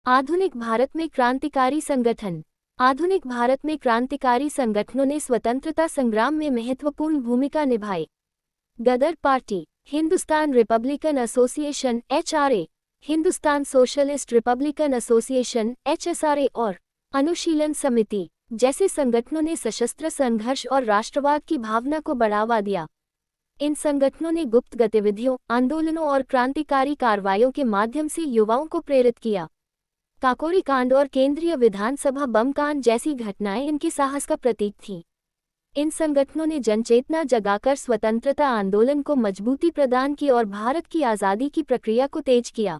आधुनिक भारत में क्रांतिकारी संगठन। आधुनिक भारत में क्रांतिकारी संगठनों ने स्वतंत्रता संग्राम में महत्वपूर्ण भूमिका निभाई। Ghadar party, Hindustan republican association (HRA), Hindustan socialist republican association (HSRA) और अनुशीलन समिति जैसे संगठनों ने सशस्त्र संघर्ष और राष्ट्रवाद की भावना को बढ़ावा दिया। इन संगठनों ने गुप्त गतिविधियों, आंदोलनों और क्रांतिकारी कार्रवाइयों के माध्यम से युवाओं को प्रेरित किया। काकोरी कांड और केंद्रीय विधानसभा बम कांड जैसी घटनाएं इनके साहस का प्रतीक थीं। इन संगठनों ने जनचेतना जगाकर स्वतंत्रता आंदोलन को मजबूती प्रदान की और भारत की आज़ादी की प्रक्रिया को तेज किया।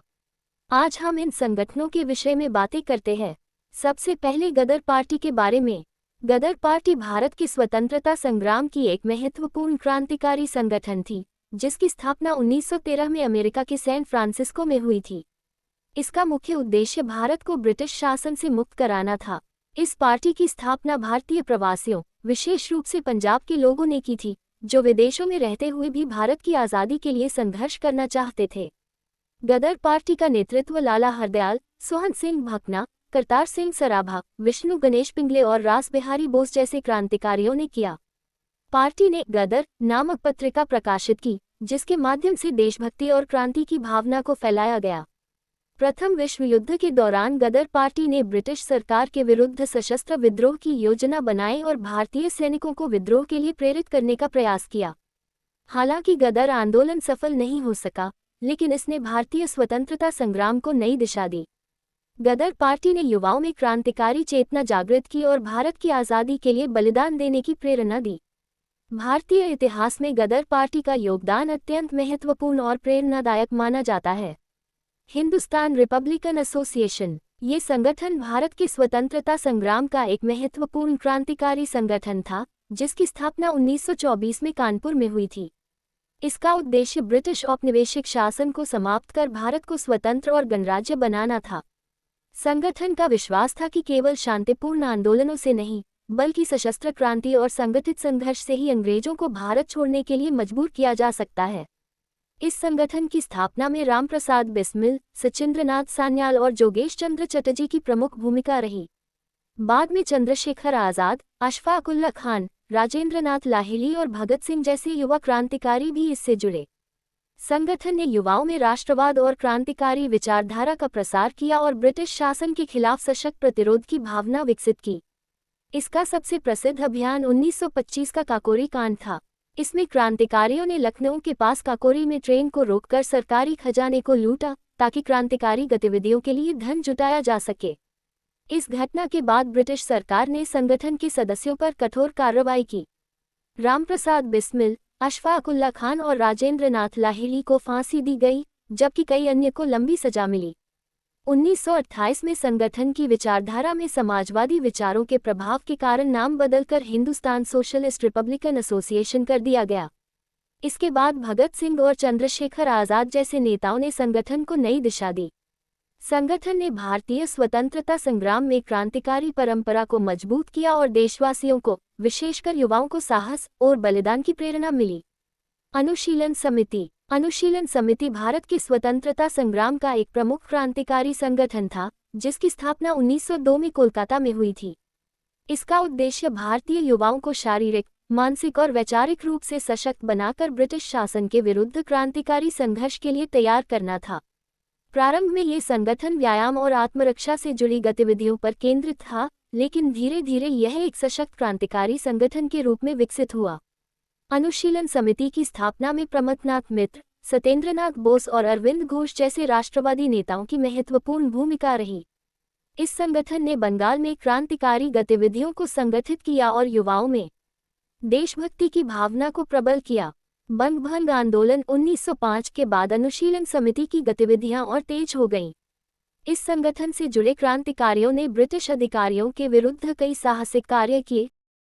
आज हम इन संगठनों के विषय में बातें करते हैं। सबसे पहले गदर पार्टी के बारे में। गदर पार्टी भारत के स्वतंत्रता संग्राम की एक महत्वपूर्ण क्रांतिकारी संगठन थी, जिसकी स्थापना 1913 में अमेरिका के सैन फ्रांसिस्को में हुई थी। इसका मुख्य उद्देश्य भारत को ब्रिटिश शासन से मुक्त कराना था। इस पार्टी की स्थापना भारतीय प्रवासियों, विशेष रूप से पंजाब के लोगों ने की थी, जो विदेशों में रहते हुए भी भारत की आज़ादी के लिए संघर्ष करना चाहते थे। गदर पार्टी का नेतृत्व लाला हरदयाल, सोहन सिंह भकना, करतार सिंह सराभा, विष्णु गणेश पिंगले और रास बिहारी बोस जैसे क्रांतिकारियों ने किया। पार्टी ने गदर नामक पत्रिका प्रकाशित की, जिसके माध्यम से देशभक्ति और क्रांति की भावना को फैलाया गया। प्रथम विश्व युद्ध के दौरान गदर पार्टी ने ब्रिटिश सरकार के विरुद्ध सशस्त्र विद्रोह की योजना बनाई और भारतीय सैनिकों को विद्रोह के लिए प्रेरित करने का प्रयास किया। हालांकि गदर आंदोलन सफल नहीं हो सका, लेकिन इसने भारतीय स्वतंत्रता संग्राम को नई दिशा दी। गदर पार्टी ने युवाओं में क्रांतिकारी चेतना जागृत की और भारत की आज़ादी के लिए बलिदान देने की प्रेरणा दी। भारतीय इतिहास में गदर पार्टी का योगदान अत्यंत महत्वपूर्ण और प्रेरणादायक माना जाता है। हिंदुस्तान रिपब्लिकन एसोसिएशन, ये संगठन भारत के स्वतंत्रता संग्राम का एक महत्वपूर्ण क्रांतिकारी संगठन था, जिसकी स्थापना 1924 में कानपुर में हुई थी। इसका उद्देश्य ब्रिटिश औपनिवेशिक शासन को समाप्त कर भारत को स्वतंत्र और गणराज्य बनाना था। संगठन का विश्वास था कि केवल शांतिपूर्ण आंदोलनों से नहीं, बल्कि सशस्त्र क्रांति और संगठित संघर्ष से ही अंग्रेजों को भारत छोड़ने के लिए मजबूर किया जा सकता है। इस संगठन की स्थापना में रामप्रसाद बिस्मिल, सचिंद्रनाथ सान्याल और जोगेश चंद्र चटर्जी की प्रमुख भूमिका रही। बाद में चंद्रशेखर आज़ाद, अशफाक उल्लाह खान, राजेंद्रनाथ लाहिड़ी और भगत सिंह जैसे युवा क्रांतिकारी भी इससे जुड़े। संगठन ने युवाओं में राष्ट्रवाद और क्रांतिकारी विचारधारा का प्रसार किया और ब्रिटिश शासन के खिलाफ सशक्त प्रतिरोध की भावना विकसित की। इसका सबसे प्रसिद्ध अभियान 1925 का काकोरी कांड था। इसमें क्रांतिकारियों ने लखनऊ के पास काकोरी में ट्रेन को रोककर सरकारी खजाने को लूटा, ताकि क्रांतिकारी गतिविधियों के लिए धन जुटाया जा सके। इस घटना के बाद ब्रिटिश सरकार ने संगठन के सदस्यों पर कठोर कार्रवाई की। रामप्रसाद बिस्मिल, अशफाक उल्लाह खान और राजेंद्रनाथ लाहिड़ी को फांसी दी गई, जबकि कई अन्य को लंबी सजा मिली। 1928 में संगठन की विचारधारा में समाजवादी विचारों के प्रभाव के कारण नाम बदलकर हिंदुस्तान सोशलिस्ट रिपब्लिकन एसोसिएशन कर दिया गया। इसके बाद भगत सिंह और चंद्रशेखर आज़ाद जैसे नेताओं ने संगठन को नई दिशा दी। संगठन ने भारतीय स्वतंत्रता संग्राम में क्रांतिकारी परंपरा को मजबूत किया और देशवासियों को, विशेषकर युवाओं को साहस और बलिदान की प्रेरणा मिली। अनुशीलन समिति। अनुशीलन समिति भारत के स्वतंत्रता संग्राम का एक प्रमुख क्रांतिकारी संगठन था, जिसकी स्थापना 1902 में कोलकाता में हुई थी। इसका उद्देश्य भारतीय युवाओं को शारीरिक, मानसिक और वैचारिक रूप से सशक्त बनाकर ब्रिटिश शासन के विरुद्ध क्रांतिकारी संघर्ष के लिए तैयार करना था। प्रारंभ में ये संगठन व्यायाम और आत्मरक्षा से जुड़ी गतिविधियों पर केंद्रित था, लेकिन धीरे धीरे यह एक सशक्त क्रांतिकारी संगठन के रूप में विकसित हुआ। अनुशीलन समिति की स्थापना में प्रमथनाथ मित्र, सत्येंद्रनाथ बोस और अरविंद घोष जैसे राष्ट्रवादी नेताओं की महत्वपूर्ण भूमिका रही। इस संगठन ने बंगाल में क्रांतिकारी गतिविधियों को संगठित किया और युवाओं में देशभक्ति की भावना को प्रबल किया। बंगभंग आंदोलन 1905 के बाद अनुशीलन समिति की गतिविधियां और तेज हो गईं। इस संगठन से जुड़े क्रांतिकारियों ने ब्रिटिश अधिकारियों के विरुद्ध कई साहसिक कार्य किए,